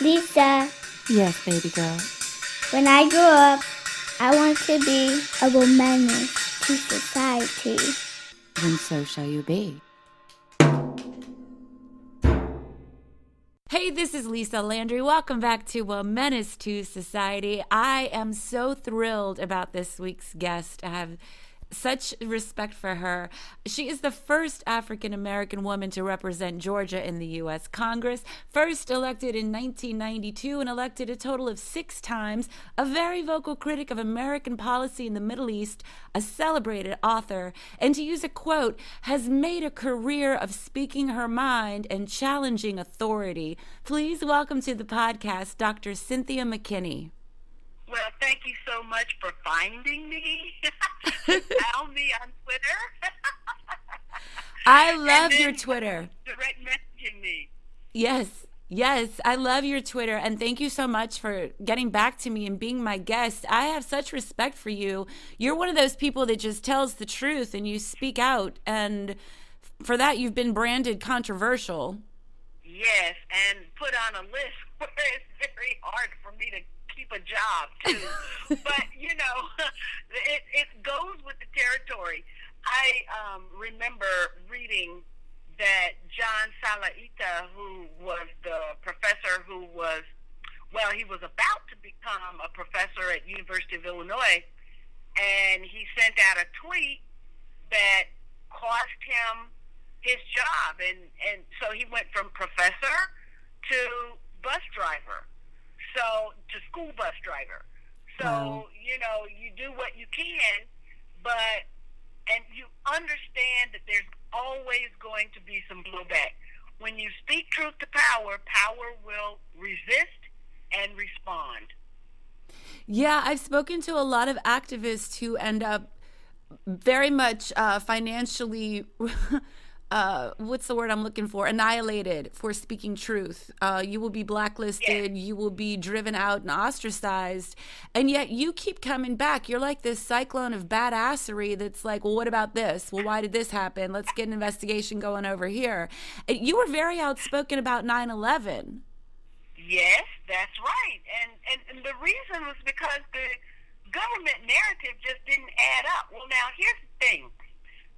Lisa, Yes, baby girl. when I grow up, I want to be a woman to society. Then so shall you be. Hey, this is Lisa Landry. Welcome back to A Menace to Society. I am so thrilled about this week's guest. I have such respect for her. She is the first African American woman to represent Georgia in the U.S. Congress, first elected in 1992 and elected a total of 6 times, a very vocal critic of American policy in the Middle East, a celebrated author, and to use a quote, has made a career of speaking her mind and challenging authority. Please welcome to the podcast, Dr. Cynthia McKinney. Well, thank you so much for finding me. Found me on Twitter. I love your Twitter. Direct messaging me. Yes, I love your Twitter, and thank you so much for getting back to me and being my guest. I have such respect for you. You're one of those people that just tells the truth and you speak out, and for that you've been branded controversial. Yes, and put on a list where it's very hard for me to keep a job too. But it goes with the territory. I remember reading that John Salaita, who was the professor he was about to become a professor at University of Illinois, and he sent out a tweet that cost him his job, and so he went from professor to bus driver. So, to school bus driver. So, Wow. You do what you can, and you understand that there's always going to be some blowback. When you speak truth to power, power will resist and respond. Yeah, I've spoken to a lot of activists who end up very much financially what's the word I'm looking for? Annihilated for speaking truth. You will be blacklisted. Yes. You will be driven out and ostracized. And yet you keep coming back. You're like this cyclone of badassery that's like, well, what about this? Well, why did this happen? Let's get an investigation going over here. And you were very outspoken about 9/11. Yes, that's right. And the reason was because the government narrative just didn't add up. Well, now, here's the thing.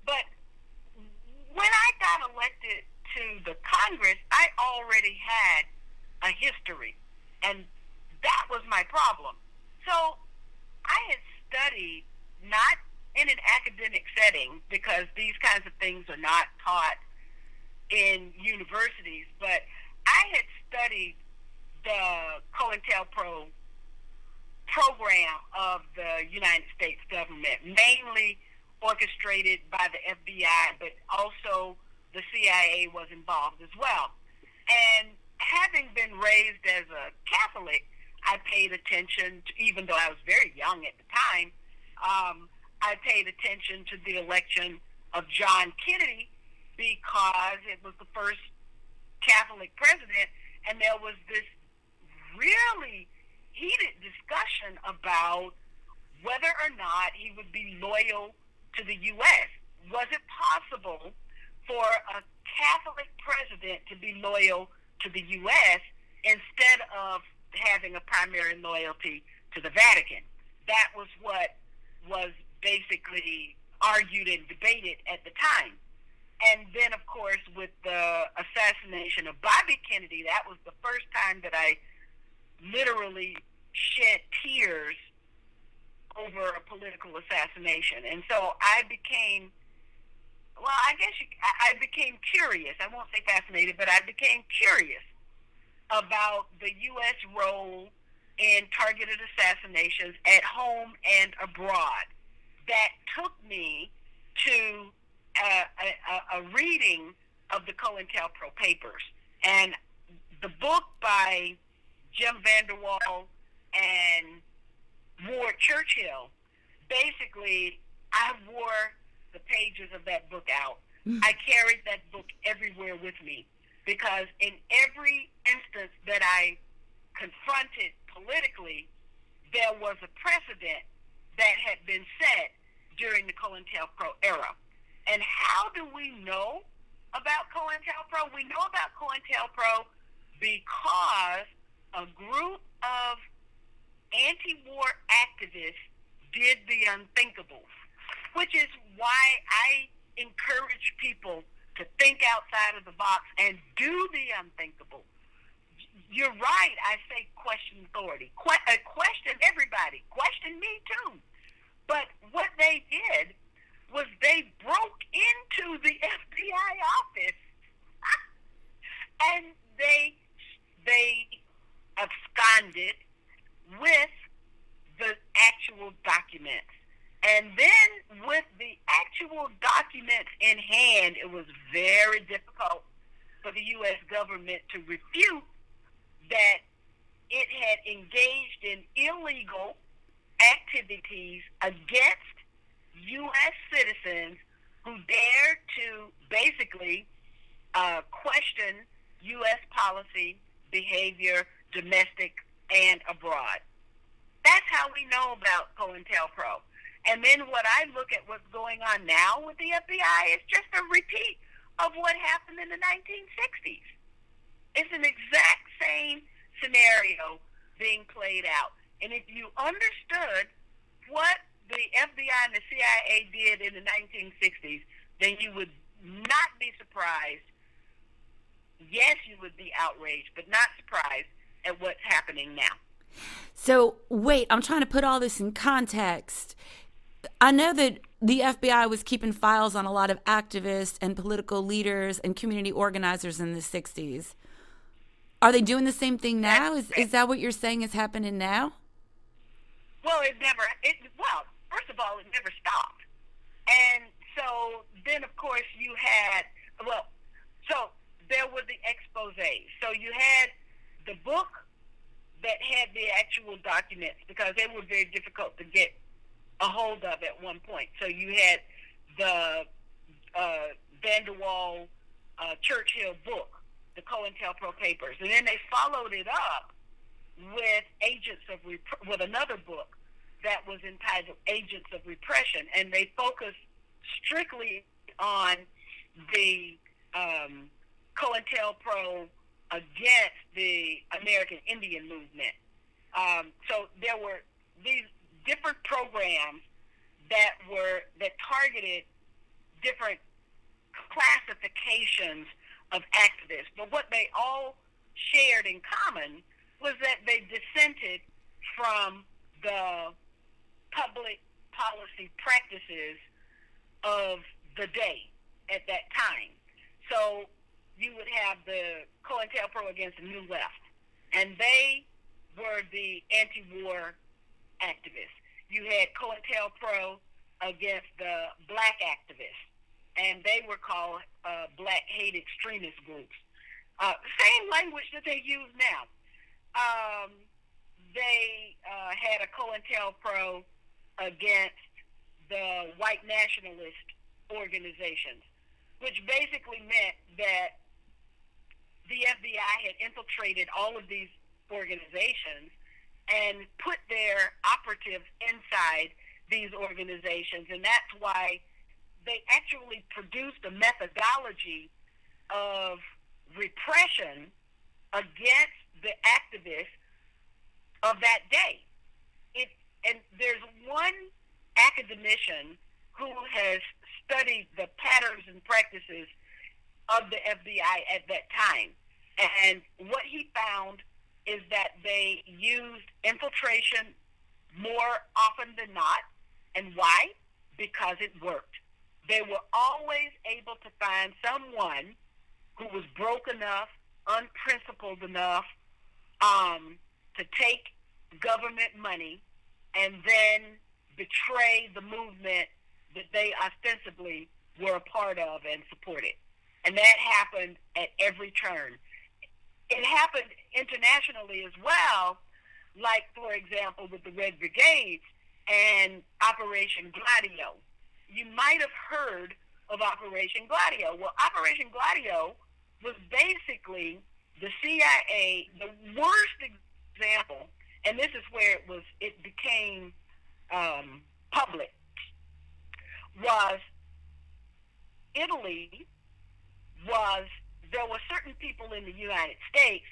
But when I got elected to the Congress, I already had a history, and that was my problem. So I had studied, not in an academic setting, because these kinds of things are not taught in universities, but I had studied the COINTELPRO program of the United States government, mainly orchestrated by the FBI, but also the CIA was involved as well. And having been raised as a Catholic, I paid attention to, even though I was very young at the time, I paid attention to the election of John Kennedy because it was the first Catholic president, and there was this really heated discussion about whether or not he would be loyal to the U.S. Was it possible for a Catholic president to be loyal to the U.S. instead of having a primary loyalty to the Vatican? That was what was basically argued and debated at the time. And then, of course, with the assassination of Bobby Kennedy, that was the first time that I literally shed tears over a political assassination. And so I became, I became curious. I won't say fascinated, but I became curious about the U.S. role in targeted assassinations at home and abroad. That took me to a reading of the COINTELPRO papers. And the book by Jim Vanderwall and Ward Churchill, basically, I wore the pages of that book out. I carried that book everywhere with me because in every instance that I confronted politically, there was a precedent that had been set during the COINTELPRO era. And how do we know about COINTELPRO? We know about COINTELPRO because the unthinkable, which is why I encourage people to think outside of the box and do the unthinkable. You're right. I say question authority. Question everybody. Question me too. But what they did was they broke into the FBI office and they absconded with the actual documents. And then with the actual documents in hand, it was very difficult for the U.S. government to refute that it had engaged in illegal activities against U.S. citizens who dared to basically question U.S. policy, behavior, domestic and abroad. That's how we know about COINTELPRO. And then what I look at what's going on now with the FBI is just a repeat of what happened in the 1960s. It's an exact same scenario being played out. And if you understood what the FBI and the CIA did in the 1960s, then you would not be surprised. Yes, you would be outraged, but not surprised at what's happening now. So, wait, I'm trying to put all this in context. I know that the FBI was keeping files on a lot of activists and political leaders and community organizers in the 60s. Are they doing the same thing now? Is that what you're saying is happening now? Well, first of all, it never stopped. And so then, of course, you had, so there were the exposés. So you had the book that had the actual documents because they were very difficult to get a hold of at one point. So you had the Vanderwall Churchill book, the COINTELPRO papers, and then they followed it up with another book that was entitled Agents of Repression, and they focused strictly on the COINTELPRO against the American Indian movement. So there were these different programs that targeted different classifications of activists. But what they all shared in common was that they dissented from the public policy practices of the day at that time. So you would have the COINTELPRO against the New Left, and they were the anti-war activists. You had COINTELPRO against the black activists, and they were called black hate extremist groups. Same language that they use now. They had a COINTELPRO against the white nationalist organizations, which basically meant that the FBI had infiltrated all of these organizations and put their operatives inside these organizations, and that's why they actually produced a methodology of repression against the activists of that day. And there's one academician who has studied the patterns and practices of the FBI at that time. And what he found is that they used infiltration more often than not. And why? Because it worked. They were always able to find someone who was broke enough, unprincipled enough to take government money and then betray the movement that they ostensibly were a part of and supported. And that happened at every turn. It happened internationally as well, like, for example, with the Red Brigades and Operation Gladio. You might have heard of Operation Gladio. Well, Operation Gladio was basically the CIA, the worst example, and this is where it became public, was Italy there were certain people in the United States,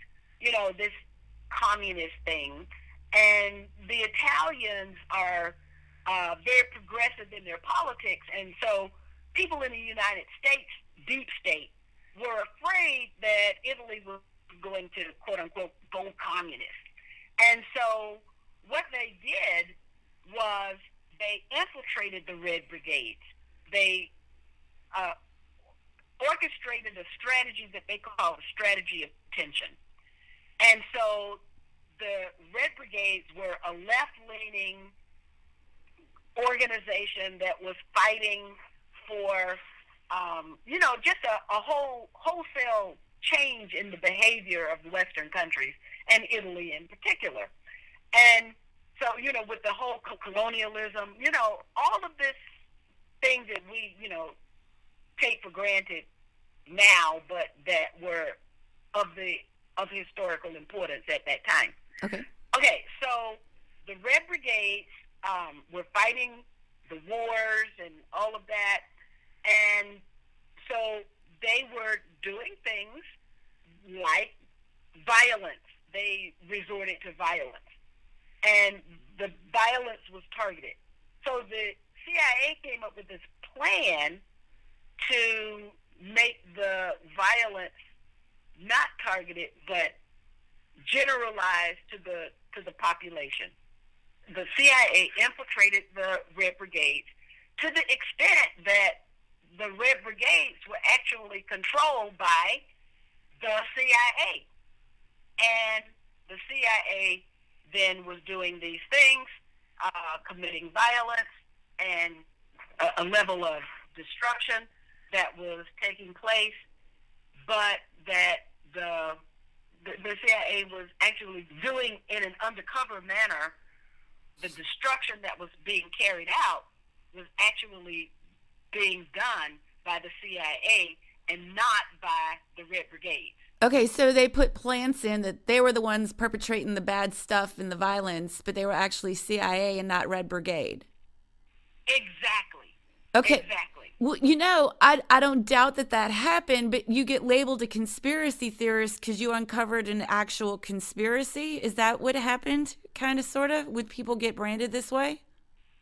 this communist thing, and the Italians are very progressive in their politics, and so people in the United States, deep state, were afraid that Italy was going to, quote unquote, go communist. And so what they did was they infiltrated the Red Brigades. They orchestrated a strategy that they call the strategy of tension. And so the Red Brigades were a left-leaning organization that was fighting for, just a wholesale change in the behavior of Western countries, and Italy in particular. And so, with the whole colonialism, all of this things that we, take for granted now, but that were of historical importance at that time. Okay, so the Red Brigades were fighting the wars and all of that, and so they were doing things like violence. They resorted to violence, and the violence was targeted. So the CIA came up with this plan to make the violence not targeted, but generalized to the population. The CIA infiltrated the Red Brigades to the extent that the Red Brigades were actually controlled by the CIA. And the CIA then was doing these things, committing violence and a level of destruction that was taking place, but that the CIA was actually doing in an undercover manner. The destruction that was being carried out was actually being done by the CIA and not by the Red Brigades. Okay, so they put plants in that they were the ones perpetrating the bad stuff and the violence, but they were actually CIA and not Red Brigade. Exactly. Okay. Exactly. Well, I don't doubt that happened, but you get labeled a conspiracy theorist because you uncovered an actual conspiracy. Is that what happened? Kind of, sort of? Would people get branded this way?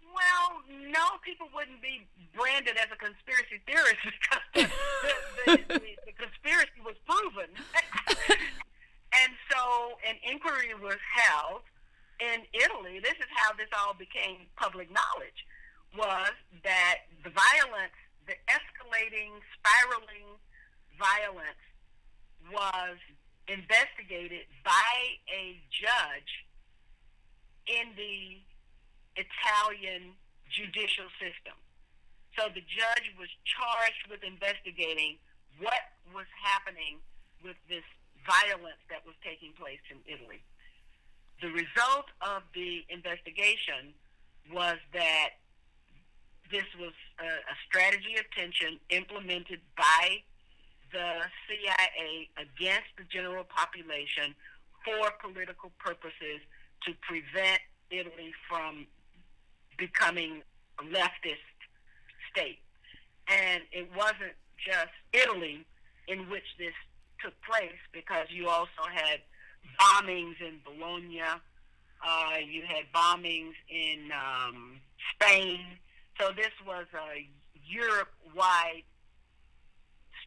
Well, no, people wouldn't be branded as a conspiracy theorist because the conspiracy was proven. And so an inquiry was held in Italy. This is how this all became public knowledge, was that the violence, the escalating, spiraling violence was investigated by a judge in the Italian judicial system. So the judge was charged with investigating what was happening with this violence that was taking place in Italy. The result of the investigation was that this was a strategy of tension implemented by the CIA against the general population for political purposes to prevent Italy from becoming a leftist state. And it wasn't just Italy in which this took place, because you also had bombings in Bologna, you had bombings in Spain. So this was a Europe-wide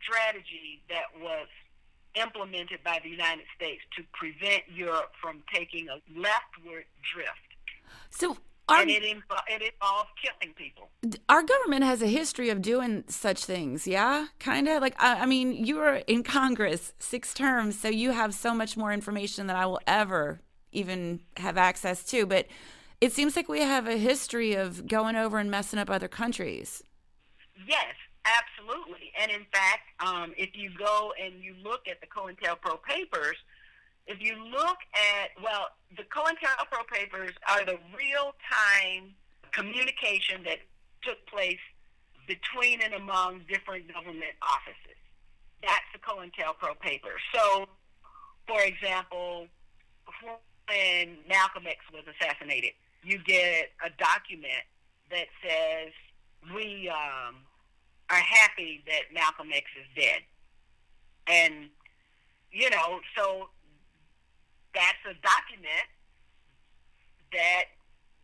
strategy that was implemented by the United States to prevent Europe from taking a leftward drift. So it involved killing people. Our government has a history of doing such things, yeah? Kind of? Like, I mean, you were in Congress 6 terms, so you have so much more information than I will ever even have access to. But it seems like we have a history of going over and messing up other countries. Yes, absolutely. And in fact, if you go and you look at the COINTELPRO papers, if you look at, the COINTELPRO papers are the real-time communication that took place between and among different government offices. That's the COINTELPRO papers. So, for example, when Malcolm X was assassinated, you get a document that says, we are happy that Malcolm X is dead. And, so that's a document that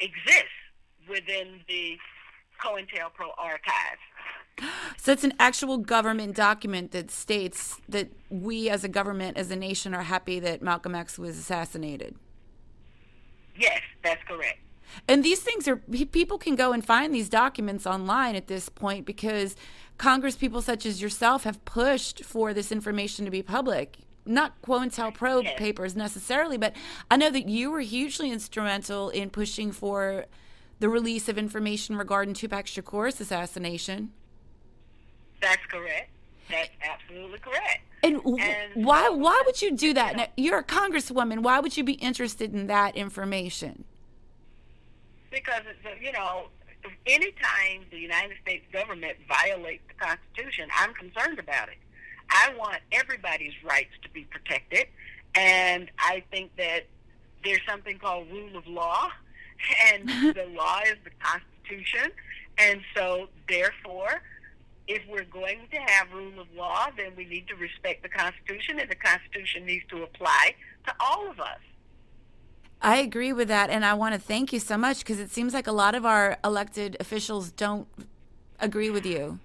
exists within the COINTELPRO archives. So it's an actual government document that states that we as a government, as a nation, are happy that Malcolm X was assassinated. Yes, that's correct. And these things are, people can go and find these documents online at this point because Congress people such as yourself have pushed for this information to be public. Not COINTELPRO Yes. papers necessarily, but I know that you were hugely instrumental in pushing for the release of information regarding Tupac Shakur's assassination. That's correct. That's absolutely correct. And And why so- would you do that? Now, you're a congresswoman. Why would you be interested in that information? Because, anytime the United States government violates the Constitution, I'm concerned about it. I want everybody's rights to be protected, and I think that there's something called rule of law, and the law is the Constitution, and so, therefore, if we're going to have rule of law, then we need to respect the Constitution, and the Constitution needs to apply to all of us. I agree with that, and I want to thank you so much because it seems like a lot of our elected officials don't agree with you.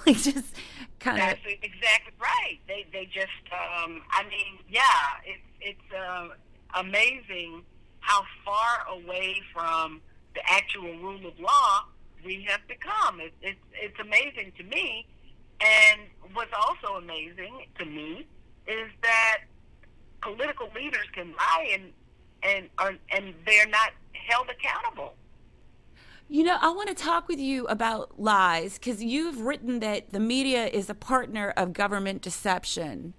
Like just kind of. That's exactly right. They just, it's amazing how far away from the actual rule of law we have become. It's amazing to me, and what's also amazing to me is that political leaders can lie and they're not held accountable. I want to talk with you about lies because you've written that the media is a partner of government deception.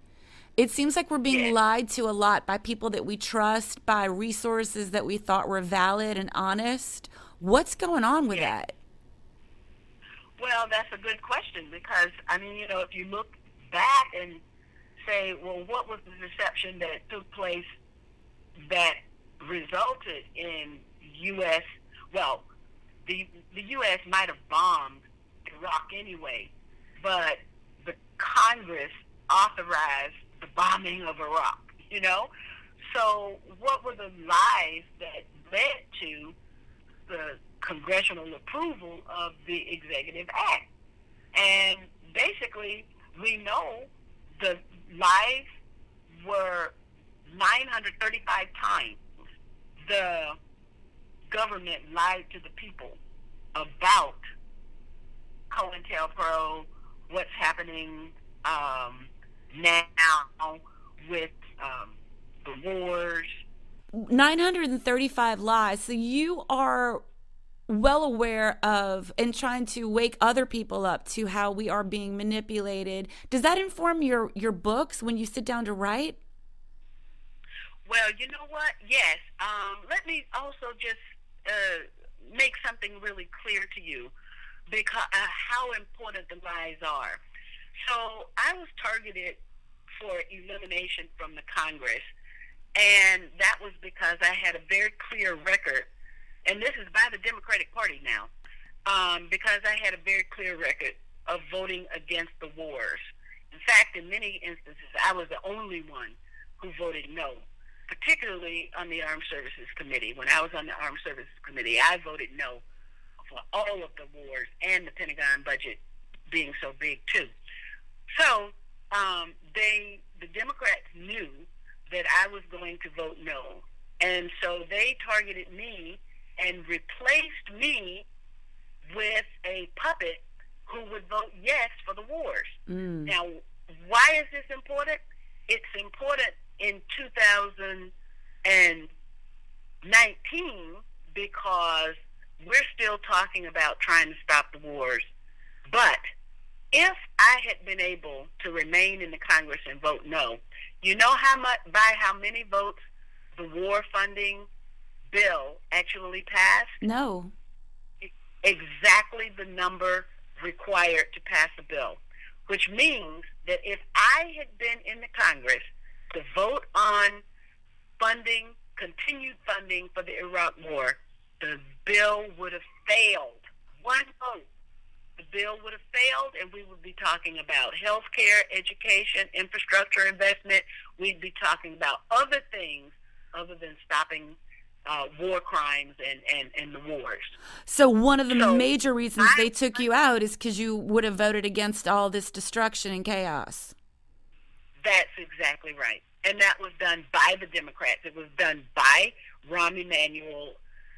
It seems like we're being lied to a lot by people that we trust, by resources that we thought were valid and honest. What's going on with that? Well, that's a good question because, if you look back and say, well, what was the deception that took place that resulted in U.S., well, the U.S. might have bombed Iraq anyway, but the Congress authorized the bombing of Iraq, So what were the lies that led to the congressional approval of the Executive Act? And basically, we know the lies were 935 times the government lied to the people about COINTELPRO, what's happening now with the wars. 935 lies. So you are well aware of and trying to wake other people up to how we are being manipulated. Does that inform your books when you sit down to write? Well, you know what? Yes. Let me also just make something really clear to you because how important the lies are. So I was targeted for elimination from the Congress, and that was because I had a very clear record, and this is by the Democratic Party now, because I had a very clear record of voting against the wars. In fact, in many instances, I was the only one who voted no, particularly on the Armed Services Committee. When I was on the Armed Services Committee, I voted no for all of the wars and the Pentagon budget being so big, too. So the Democrats knew that I was going to vote no, and so they targeted me and replaced me with a puppet who would vote yes for the wars. Now, why is this important? It's important in 2019 because we're still talking about trying to stop the wars. But if I had been able to remain in the Congress and vote no, you know by how many votes the war funding bill actually passed? No. Exactly the number required to pass a bill, which means that if I had been in the Congress to vote on continued funding for the Iraq War, the bill would have failed. One vote. The bill would have failed, and we would be talking about health care, education, infrastructure investment. We'd be talking about other things other than stopping war crimes and the wars. So one of the So major reasons they took you out is because you would have voted against all this destruction and chaos. That's exactly right. And that was done by the Democrats. It was done by Rahm Emanuel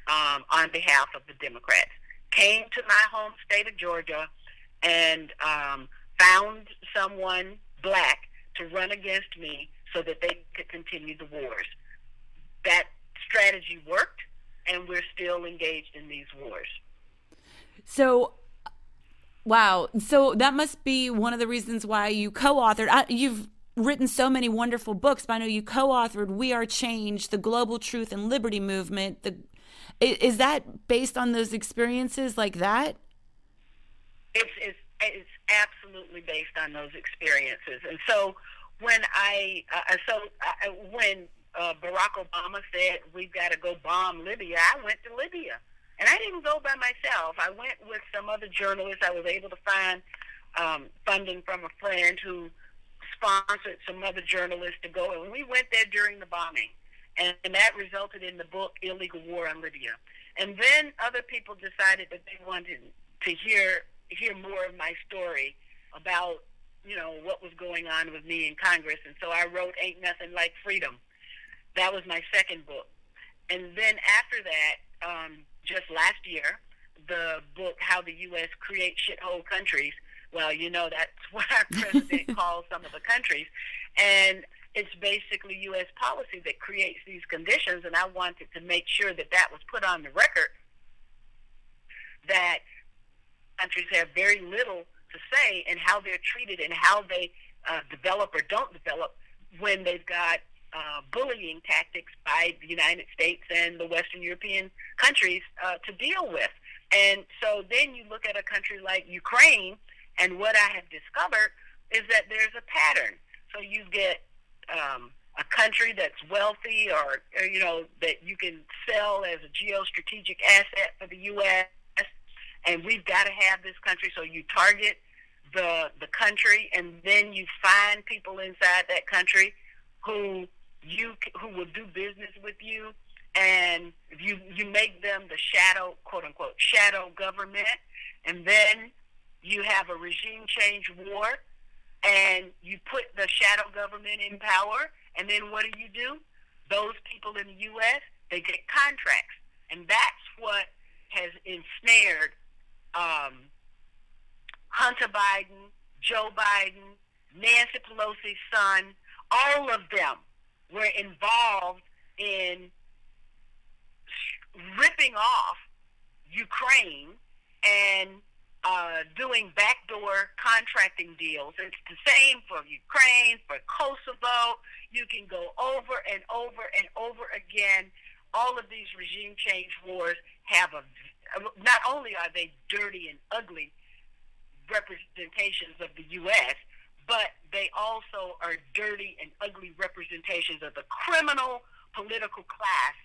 on behalf of the Democrats. Came to my home state of Georgia and found someone black to run against me so that they could continue the wars. That strategy worked, and we're still engaged in these wars. So, wow. So that must be one of the reasons why you co-authored. You've written so many wonderful books, but I know you co-authored "We Are Change: The Global Truth and Liberty Movement." Is that based on those experiences like that? It's absolutely based on those experiences. And so when when Barack Obama said we've got to go bomb Libya, I went to Libya. And I didn't go by myself. I went with some other journalists. I was able to find funding from a friend who sponsored some other journalists to go. And we went there during the bombing. And that resulted in the book Illegal War on Libya. And then other people decided that they wanted to hear more of my story about, what was going on with me in Congress. And so I wrote Ain't Nothing Like Freedom. That was my second book. And then after that, just last year, the book How the U.S. Creates Shithole Countries. Well, that's what our president calls some of the countries. And it's basically U.S. policy that creates these conditions, and I wanted to make sure that was put on the record, that countries have very little to say in how they're treated and how they develop or don't develop when they've got bullying tactics by the United States and the Western European countries to deal with. And so then you look at a country like Ukraine, and what I have discovered is that there's a pattern. So you get a country that's wealthy or that you can sell as a geostrategic asset for the U.S., and we've got to have this country. So you target the country, and then you find people inside that country who will do business with you, and you make them the shadow, quote unquote, shadow government, and then you have a regime change war, and you put the shadow government in power, and then what do? Those people in the U.S., they get contracts, and that's what has ensnared Hunter Biden, Joe Biden, Nancy Pelosi's son. All of them were involved in ripping off Ukraine and doing backdoor contracting deals. It's the same for Ukraine, for Kosovo. You can go over and over and over again. All of these regime change wars not only are they dirty and ugly representations of the U.S., but they also are dirty and ugly representations of the criminal political class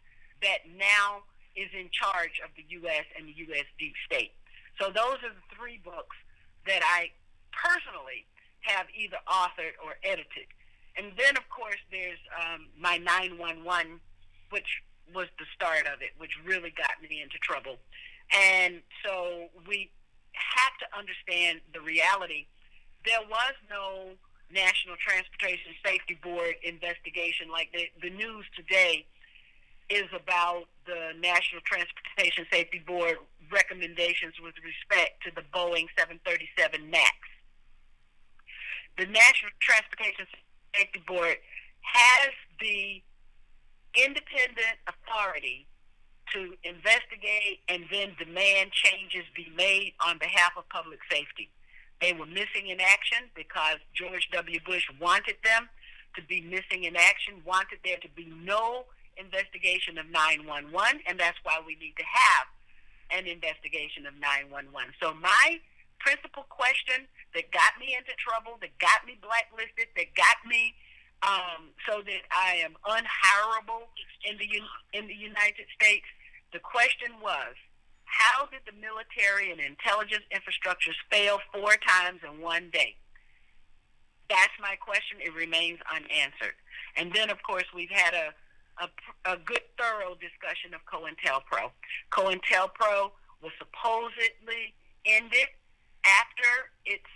that now is in charge of the U.S. and the U.S. deep state. So those are the three books that I personally have either authored or edited. And then, of course, there's my 911, which was the start of it, which really got me into trouble. And so we have to understand the reality. There was no National Transportation Safety Board investigation. Like the news today is about the National Transportation Safety Board recommendations with respect to the Boeing 737 MAX. The National Transportation Safety Board has the independent authority to investigate and then demand changes be made on behalf of public safety. They were missing in action because George W. Bush wanted them to be missing in action, wanted there to be no investigation of 911, and that's why we need to have an investigation of 911. So my principal question that got me into trouble, that got me blacklisted, that got me so that I am unhireable in the United States, the question was, how did the military and intelligence infrastructures fail 4 times in one day? That's my question. It remains unanswered. And then, of course, we've had a a good, thorough discussion of COINTELPRO. COINTELPRO was supposedly ended after its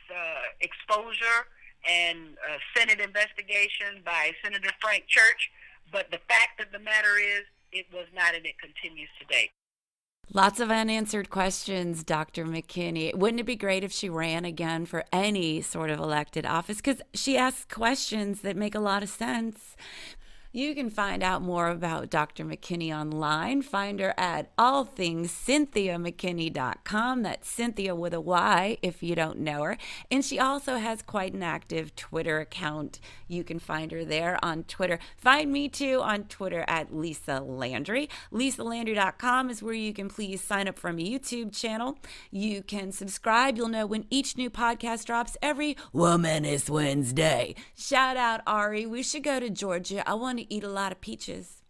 exposure and Senate investigation by Senator Frank Church, but the fact of the matter is it was not, and it continues today. Lots of unanswered questions, Dr. McKinney. Wouldn't it be great if she ran again for any sort of elected office? Because she asks questions that make a lot of sense. You can find out more about Dr. McKinney online. Find her at allthingscynthiamckinney.com. That's Cynthia with a Y if you don't know her. And she also has quite an active Twitter account. You can find her there on Twitter. Find me too on Twitter at Lisa Landry. LisaLandry.com is where you can please sign up for my YouTube channel. You can subscribe. You'll know when each new podcast drops every Womanist Wednesday. Shout out, Ari. We should go to Georgia. I want to eat a lot of peaches.